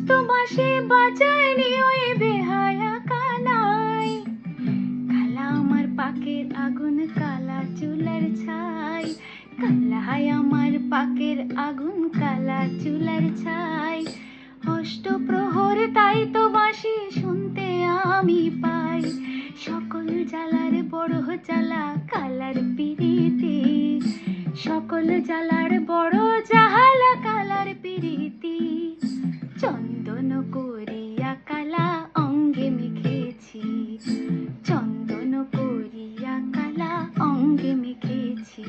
মস্ত বাঁশি বাজায়নি ওই বেহায়া কানাই। কালা আমার পাকের আগুন, কালা চুলার ছাই। কালায় আমার পাকের আগুন, কালা চুলার ছাই। অষ্টপ্রহর তাই তো বাঁশি শুনতে আমি পাই। সকল জ্বালার বড় জ্বালা কালার পিরিতি। সকল জ্বালার বড় জ্বালা কালার পিরিতি। চন্দন করিয়া কালা অঙ্গে মেখেছি। চন্দন করিয়া কালা অঙ্গে মেখেছি।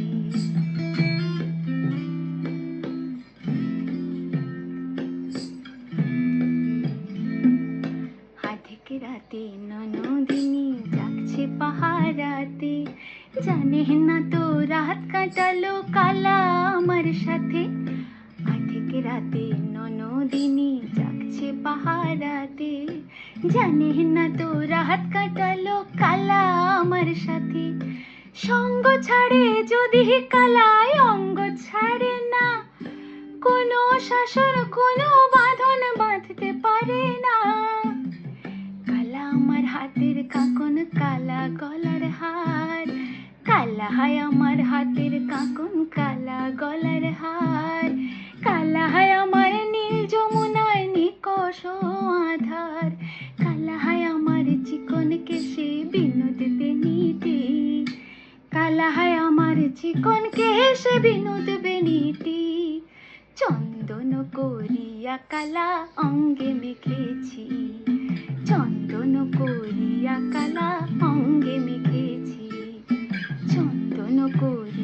আধেক রাতে ননদিনী জাগছে পাহারাতে। জানে না তো রাত কাটালো কালা আমার সাথে। আধেক রাতে ননদিনী জাগছে পাহারাতে। জানে না তো রাত কাটালো কালা আমার সাথে। সঙ্গ ছাড়ে যদি কালায় অঙ্গ ছাড়ে না। কোনো শাসন কোনো বাঁধন বাঁধতে পারে না। কালা আমার হাতের কাকন, কালা গলার হার। কালা হয় আমার হাতের কাকন, কালা গলার হার। কালা হয় আমার নীল যমুনায় নিকষ আধার। কালা হয় আমার চিকন কেশে বিনোদ বেনিটি। কালা হয় আমার চিকন কেশে বিনোদ বেনিটি। চন্দন করিয়া কালা অঙ্গে মেখেছি। চন্দন করিয়া কালা অঙ্গে মেখেছি। চন্দন করি